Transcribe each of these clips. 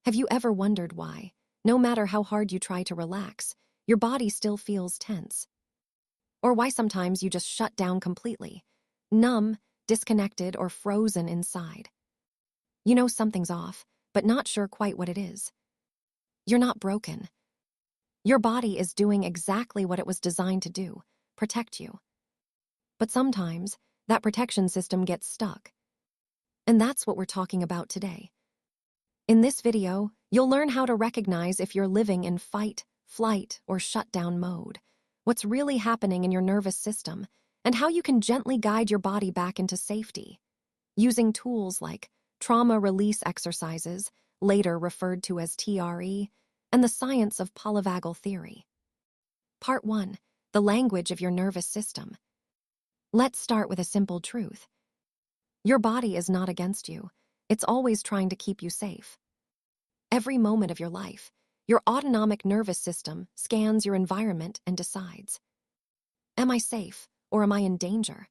Have you ever wondered why, no matter how hard you try to relax, your body still feels tense? Or why sometimes you just shut down completely, numb, disconnected, or frozen inside? You know something's off, but not sure quite what it is. You're not broken. Your body is doing exactly what it was designed to do, protect you. But sometimes, that protection system gets stuck. And that's what we're talking about today. In this video, you'll learn how to recognize if you're living in fight, flight, or shutdown mode, what's really happening in your nervous system, and how you can gently guide your body back into safety, using tools like trauma release exercises, later referred to as TRE, and the science of Polyvagal theory. Part 1. The language of your nervous system. Let's start with a simple truth. Your body is not against you. It's always trying to keep you safe. Every moment of your life, your autonomic nervous system scans your environment and decides, am I safe or am I in danger?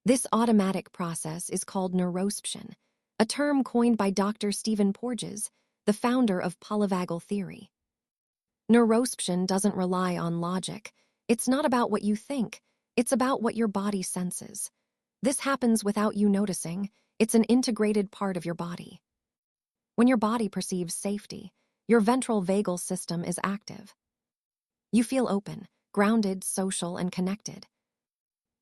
This automatic process is called neurosption, a term coined by Dr. Porges, the founder of Polyvagal theory. Neurosption doesn't rely on logic. It's not about what you think. It's about what your body senses. This happens without you noticing. It's an integrated part of your body. When your body perceives safety, your ventral vagal system is active. You feel open, grounded, social, and connected.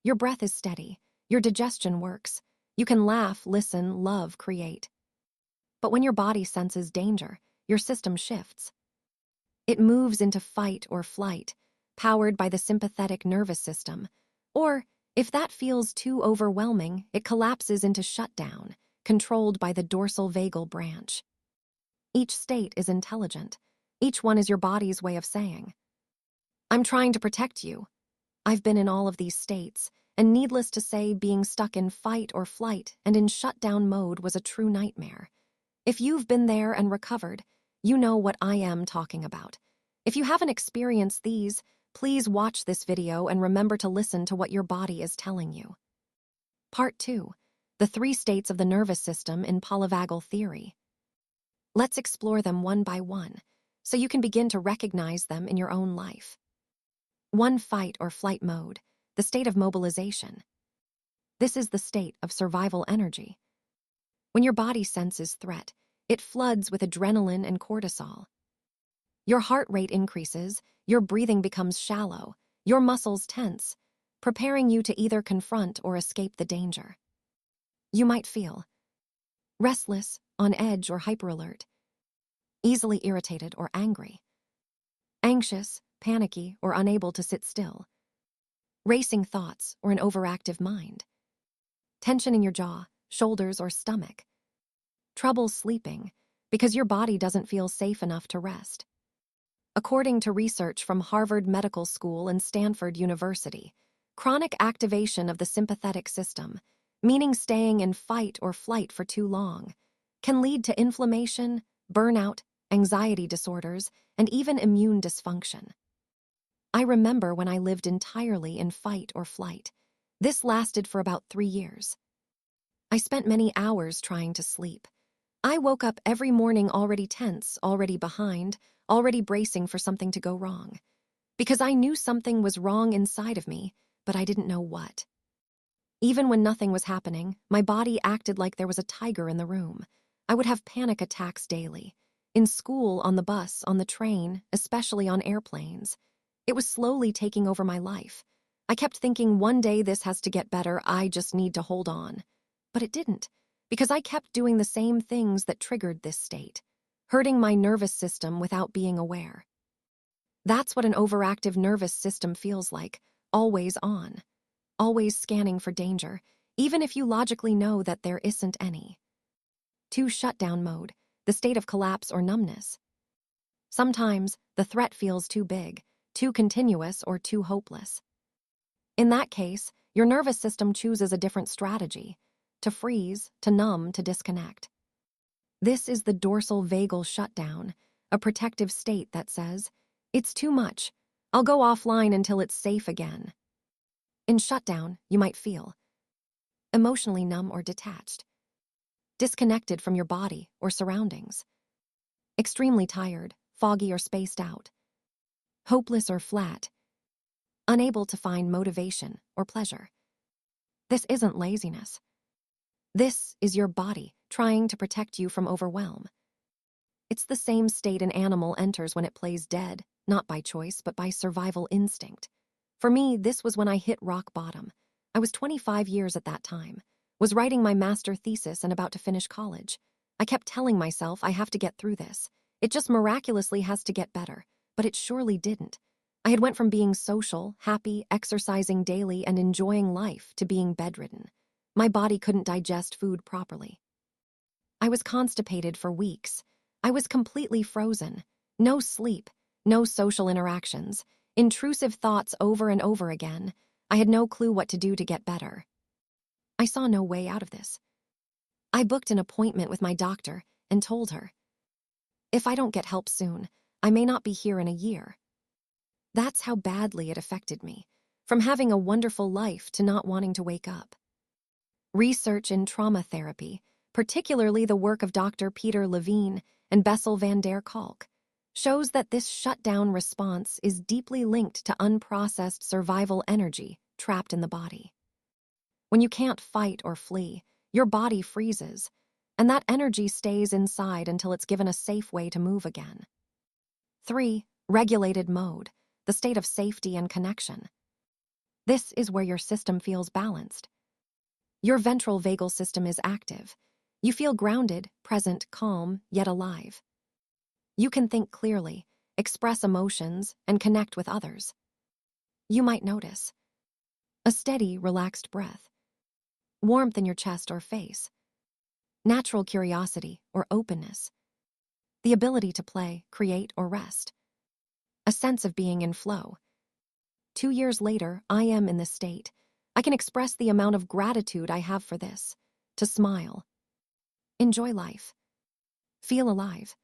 Your breath is steady. Your digestion works. You can laugh, listen, love, create. But when your body senses danger, your system shifts. It moves into fight or flight, powered by the sympathetic nervous system. Or, if that feels too overwhelming, it collapses into shutdown, controlled by the dorsal vagal branch. Each state is intelligent. Each one is your body's way of saying, I'm trying to protect you. I've been in all of these states, and needless to say, being stuck in fight or flight and in shutdown mode was a true nightmare. If you've been there and recovered, you know what I am talking about. If you haven't experienced these, please watch this video and remember to listen to what your body is telling you. Part 2. The 3 states of the nervous system in Polyvagal theory. Let's explore them one by one, so you can begin to recognize them in your own life. 1. Fight or flight mode, the state of mobilization. This is the state of survival energy. When your body senses threat, it floods with adrenaline and cortisol. Your heart rate increases, your breathing becomes shallow, your muscles tense, preparing you to either confront or escape the danger. You might feel restless, on edge or hyperalert, easily irritated or angry, anxious, panicky, or unable to sit still, racing thoughts or an overactive mind, tension in your jaw, shoulders, or stomach, trouble sleeping because your body doesn't feel safe enough to rest. According to research from Harvard Medical School and Stanford University, chronic activation of the sympathetic system, meaning staying in fight or flight for too long, can lead to inflammation, burnout, anxiety disorders, and even immune dysfunction. I remember when I lived entirely in fight or flight. This lasted for about 3 years. I spent many hours trying to sleep. I woke up every morning already tense, already behind, already bracing for something to go wrong. Because I knew something was wrong inside of me, but I didn't know what. Even when nothing was happening, my body acted like there was a tiger in the room. I would have panic attacks daily. In school, on the bus, on the train, especially on airplanes. It was slowly taking over my life. I kept thinking one day this has to get better, I just need to hold on. But it didn't, because I kept doing the same things that triggered this state, hurting my nervous system without being aware. That's what an overactive nervous system feels like, always on, always scanning for danger, even if you logically know that there isn't any. 2. Shutdown mode, the state of collapse or numbness. Sometimes the threat feels too big, too continuous, or too hopeless. In that case, your nervous system chooses a different strategy, to freeze, to numb, to disconnect. This is the dorsal vagal shutdown, a protective state that says, it's too much, I'll go offline until it's safe again. In shutdown, you might feel emotionally numb or detached, disconnected from your body or surroundings, extremely tired, foggy or spaced out, hopeless or flat, unable to find motivation or pleasure. This isn't laziness. This is your body trying to protect you from overwhelm. It's the same state an animal enters when it plays dead, not by choice, but by survival instinct. For me, this was when I hit rock bottom. I was 25 years at that time, was writing my master thesis and about to finish college. I kept telling myself I have to get through this. It just miraculously has to get better, but it surely didn't. I had went from being social, happy, exercising daily, and enjoying life to being bedridden. My body couldn't digest food properly. I was constipated for weeks. I was completely frozen. No sleep, no social interactions, intrusive thoughts over and over again. I had no clue what to do to get better. I saw no way out of this. I booked an appointment with my doctor and told her, if I don't get help soon, I may not be here in a year. That's how badly it affected me, from having a wonderful life to not wanting to wake up. Research in trauma therapy, particularly the work of Dr. Peter Levine and Bessel van der Kolk, shows that this shutdown response is deeply linked to unprocessed survival energy trapped in the body. When you can't fight or flee, your body freezes, and that energy stays inside until it's given a safe way to move again. 3. Regulated mode, the state of safety and connection. This is where your system feels balanced. Your ventral vagal system is active. You feel grounded, present, calm, yet alive. You can think clearly, express emotions, and connect with others. You might notice a steady, relaxed breath, warmth in your chest or face, natural curiosity or openness, the ability to play, create, or rest, a sense of being in flow. 2 years later, I am in this state. I can express the amount of gratitude I have for this, to smile, enjoy life, feel alive,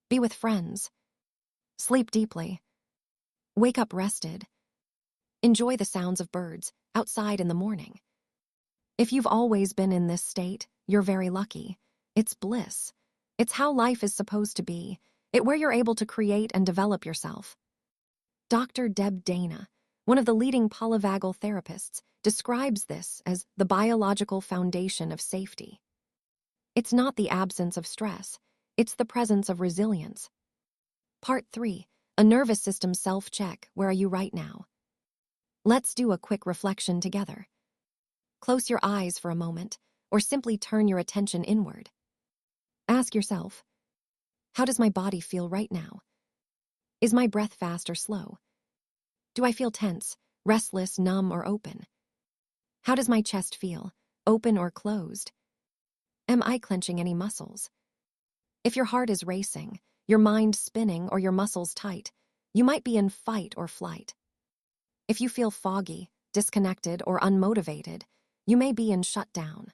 be with friends, sleep deeply, wake up rested, enjoy the sounds of birds outside in the morning. If you've always been in this state, you're very lucky. It's bliss. It's how life is supposed to be. It's where you're able to create and develop yourself. Dr. Deb Dana, one of the leading polyvagal therapists, describes this as the biological foundation of safety. It's not the absence of stress, it's the presence of resilience. Part 3, a nervous system self-check. Where are you right now? Let's do a quick reflection together. Close your eyes for a moment, or simply turn your attention inward. Ask yourself, how does my body feel right now? Is my breath fast or slow? Do I feel tense, restless, numb, or open? How does my chest feel, open or closed? Am I clenching any muscles? If your heart is racing, your mind spinning, or your muscles tight, you might be in fight or flight. If you feel foggy, disconnected, or unmotivated, you may be in shutdown.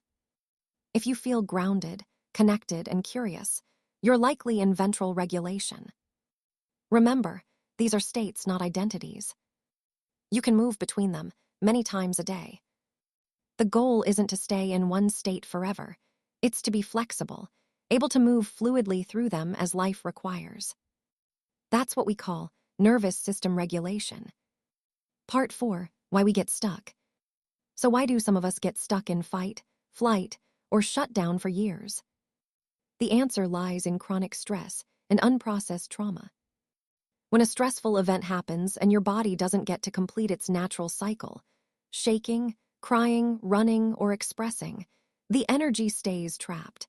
If you feel grounded, connected, and curious, you're likely in ventral regulation. Remember, these are states, not identities. You can move between them many times a day. The goal isn't to stay in one state forever. It's to be flexible, able to move fluidly through them as life requires. That's what we call nervous system regulation. Part 4, why we get stuck. So why do some of us get stuck in fight, flight, or shutdown for years? The answer lies in chronic stress and unprocessed trauma. When a stressful event happens and your body doesn't get to complete its natural cycle, shaking, crying, running, or expressing, the energy stays trapped.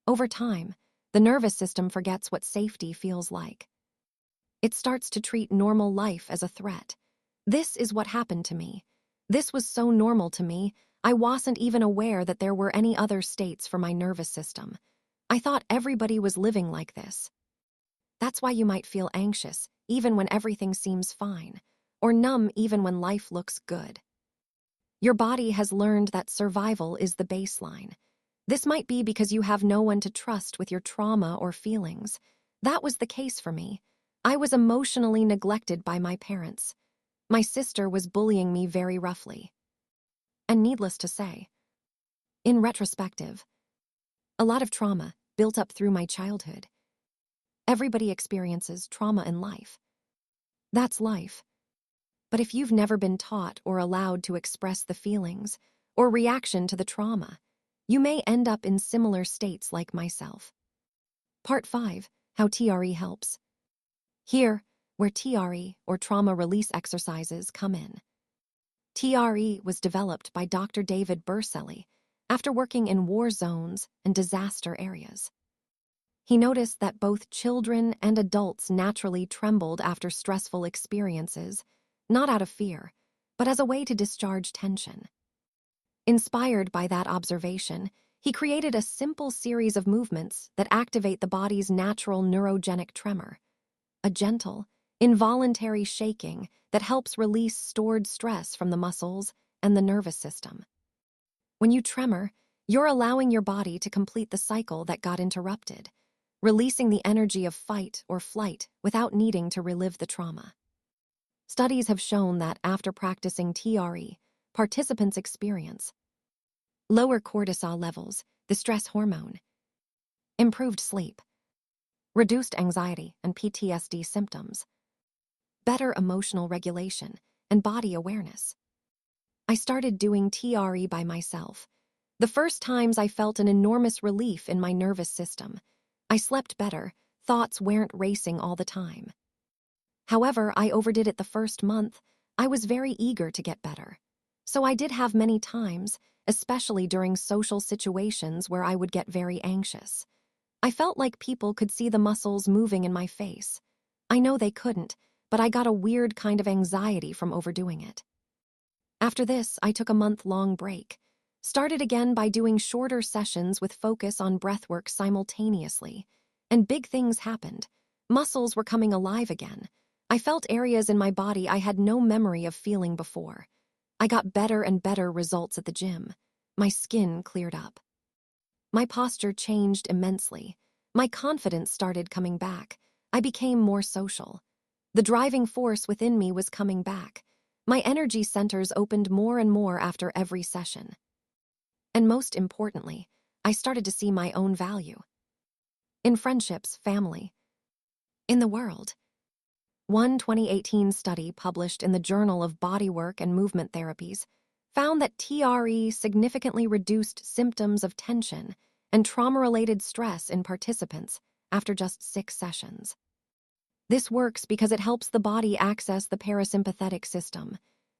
Over time, the nervous system forgets what safety feels like. It starts to treat normal life as a threat. This is what happened to me. This was so normal to me, I wasn't even aware that there were any other states for my nervous system. I thought everybody was living like this. That's why you might feel anxious even when everything seems fine, or numb even when life looks good. Your body has learned that survival is the baseline. This might be because you have no one to trust with your trauma or feelings. That was the case for me. I was emotionally neglected by my parents. My sister was bullying me very roughly. And needless to say, in retrospective, a lot of trauma built up through my childhood. Everybody experiences trauma in life. That's life. But if you've never been taught or allowed to express the feelings or reaction to the trauma, you may end up in similar states like myself. Part 5. How TRE helps. Here, where TRE, or trauma release exercises, come in. TRE was developed by Dr. David Berceli after working in war zones and disaster areas. He noticed that both children and adults naturally trembled after stressful experiences, not out of fear, but as a way to discharge tension. Inspired by that observation, he created a simple series of movements that activate the body's natural neurogenic tremor, a gentle, involuntary shaking that helps release stored stress from the muscles and the nervous system. When you tremor, you're allowing your body to complete the cycle that got interrupted, releasing the energy of fight or flight without needing to relive the trauma. Studies have shown that after practicing TRE, participants experience lower cortisol levels, the stress hormone, improved sleep, reduced anxiety and PTSD symptoms, better emotional regulation, and body awareness. I started doing TRE by myself. The first times I felt an enormous relief in my nervous system. I slept better, thoughts weren't racing all the time. However, I overdid it the first month. I was very eager to get better. So I did have many times, especially during social situations where I would get very anxious. I felt like people could see the muscles moving in my face. I know they couldn't, but I got a weird kind of anxiety from overdoing it. After this, I took a month-long break. Started again by doing shorter sessions with focus on breathwork simultaneously. And big things happened. Muscles were coming alive again. I felt areas in my body I had no memory of feeling before. I got better and better results at the gym. My skin cleared up. My posture changed immensely. My confidence started coming back. I became more social. The driving force within me was coming back. My energy centers opened more and more after every session. And most importantly, I started to see my own value. In friendships, family, in the world. One 2018 study published in the Journal of Bodywork and Movement Therapies found that TRE significantly reduced symptoms of tension and trauma-related stress in participants after just 6 sessions. This works because it helps the body access the parasympathetic system,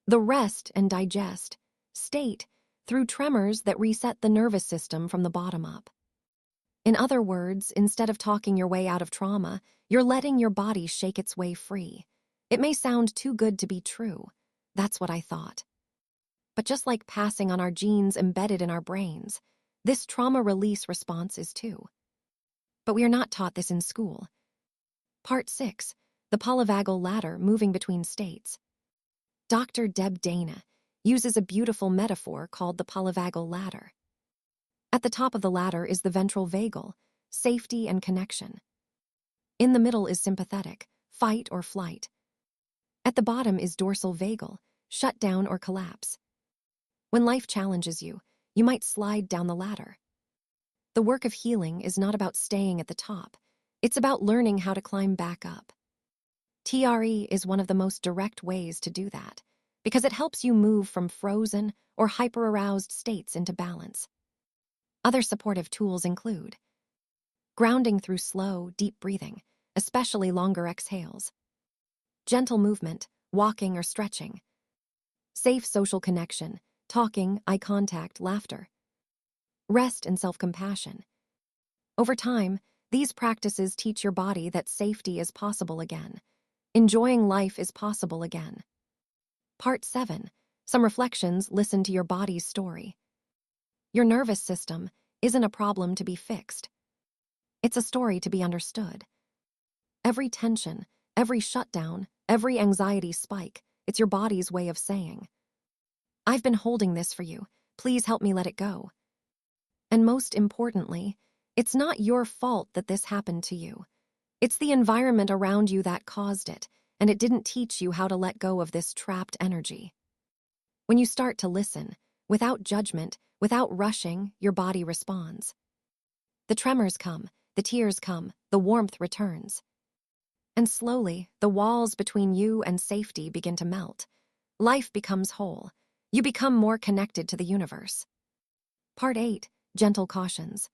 the rest and digest state, through tremors that reset the nervous system from the bottom up. In other words, instead of talking your way out of trauma, you're letting your body shake its way free. It may sound too good to be true. That's what I thought. But just like passing on our genes embedded in our brains, this trauma release response is too. But we are not taught this in school. Part 6. The Polyvagal Ladder, Moving Between States. Dr. Deb Dana uses a beautiful metaphor called the Polyvagal Ladder. At the top of the ladder is the ventral vagal, safety and connection. In the middle is sympathetic, fight or flight. At the bottom is dorsal vagal, shutdown or collapse. When life challenges you, you might slide down the ladder. The work of healing is not about staying at the top. It's about learning how to climb back up. TRE is one of the most direct ways to do that, because it helps you move from frozen or hyper-aroused states into balance. Other supportive tools include grounding through slow, deep breathing, especially longer exhales, gentle movement, walking or stretching, safe social connection, talking, eye contact, laughter, rest and self-compassion. Over time, these practices teach your body that safety is possible again. Enjoying life is possible again. Part 7. Some reflections. Listen to your body's story. Your nervous system isn't a problem to be fixed. It's a story to be understood. Every tension, every shutdown, every anxiety spike, it's your body's way of saying, I've been holding this for you, please help me let it go. And most importantly, it's not your fault that this happened to you. It's the environment around you that caused it, and it didn't teach you how to let go of this trapped energy. When you start to listen, without judgment, without rushing, your body responds. The tremors come, The tears come, the warmth returns. And slowly, the walls between you and safety begin to melt. Life becomes whole. You become more connected to the universe. Part 8. Gentle Cautions.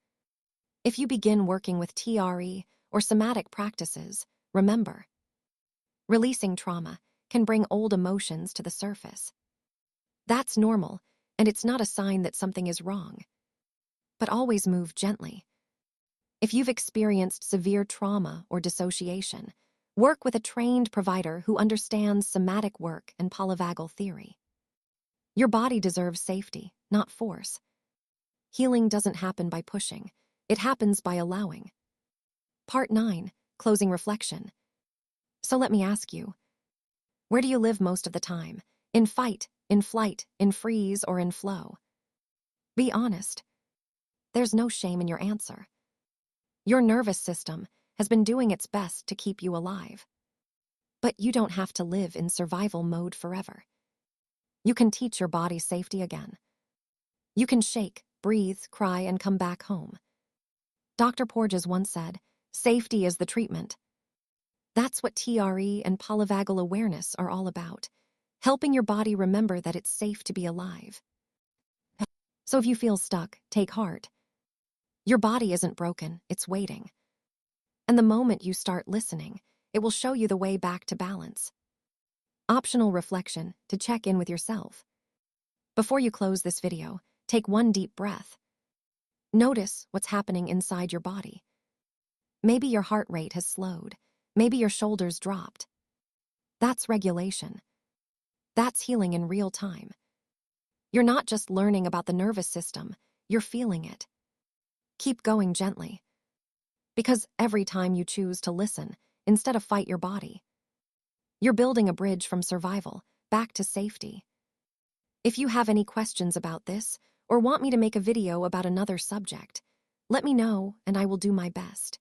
If you begin working with TRE or somatic practices, remember, releasing trauma can bring old emotions to the surface. That's normal, and it's not a sign that something is wrong. But always move gently. If you've experienced severe trauma or dissociation, work with a trained provider who understands somatic work and polyvagal theory. Your body deserves safety, not force. Healing doesn't happen by pushing. It happens by allowing. Part 9. Closing Reflection. So let me ask you, where do you live most of the time? In fight, in flight, in freeze, or in flow? Be honest. There's no shame in your answer. Your nervous system has been doing its best to keep you alive. But you don't have to live in survival mode forever. You can teach your body safety again. You can shake, breathe, cry, and come back home. Dr. Porges once said, "Safety is the treatment." That's what TRE and polyvagal awareness are all about, helping your body remember that it's safe to be alive. So if you feel stuck, take heart. Your body isn't broken, it's waiting. And the moment you start listening, it will show you the way back to balance. Optional reflection to check in with yourself. Before you close this video, take one deep breath. Notice what's happening inside your body. Maybe your heart rate has slowed. Maybe your shoulders dropped. That's regulation. That's healing in real time. You're not just learning about the nervous system, you're feeling it. Keep going gently. Because every time you choose to listen, instead of fight your body, you're building a bridge from survival back to safety. If you have any questions about this, or want me to make a video about another subject, let me know and I will do my best.